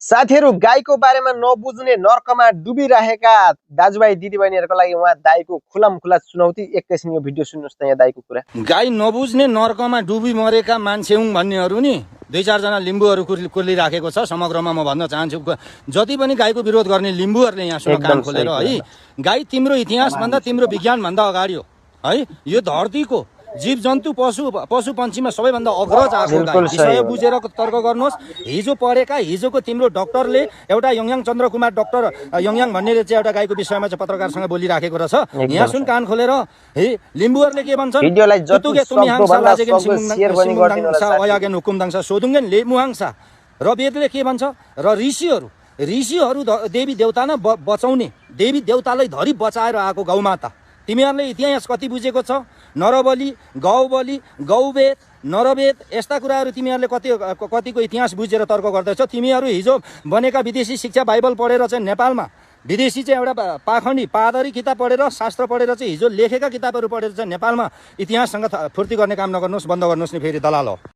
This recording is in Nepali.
साथीहरु गाईको बारेमा नबुझ्ने नर्कमा डुबिरहेका दाजुभाइ दिदीबहिनीहरुको लागि उहाँ दाइको खुलामखुला चुनौती। एकैछिन यो भिडियो सुन्नुस् त यहाँ दाइको कुरा। गाई नबुझ्ने नर्कमा डुबी मरेका मान्छे हुन् भन्नेहरु नि दुई चार जना लिम्बुहरु कुर्लिराखेको छ। समग्रमा म भन्न चाहन्छु जति पनि गाईको विरोध गर्ने लिम्बुहरुले यहाँ सुन कान खोलेर है, गाई तिम्रो इतिहास भन्दा तिम्रो विज्ञान भन्दा अगाडि हो है। यो धरतीको जीव जन्तु पशु पन्छीमा सबैभन्दा अग्रज आएको गाई। विषय बुझेर तर्क गर्नुहोस्। हिजो पढेका हिजोको तिम्रो डाक्टरले एउटा यङयाङ चन्द्रकुमार डाक्टर यङयाङ भन्नेले चाहिँ एउटा गाईको विषयमा चाहिँ पत्रकारसँग बोलिराखेको रहेछ। यहाँ सुन कान खोलेर है, लिम्बुहरुले के भन्छन्, र वेदले के भन्छ, र ऋषिहरु देवी देवता न बचाउने, देवी देवतालाई धरि बचाएर आएको गौमाता। तिमीहरुले इतिहास कति बुझेको छ? नरबली, गौबली, गौवेद, नरवेद यस्ता कुराहरु तिमीहरुले कतिको इतिहास बुझेर तर्क गर्दैछौ। तिमीहरु हिजो बनेका विदेशी शिक्षा बाइबल पढेर चाहिँ नेपालमा विदेशी चाहिँ एउटा पाखण्डी पादरी किताब पढेर शास्त्र पढेर चाहिँ हिजो लेखेका किताबहरु पढेर चाहिँ नेपालमा इतिहाससँग फुर्ती गर्ने काम नगर्नुस्, बन्द गर्नुस् नि फेरि दलाल हो।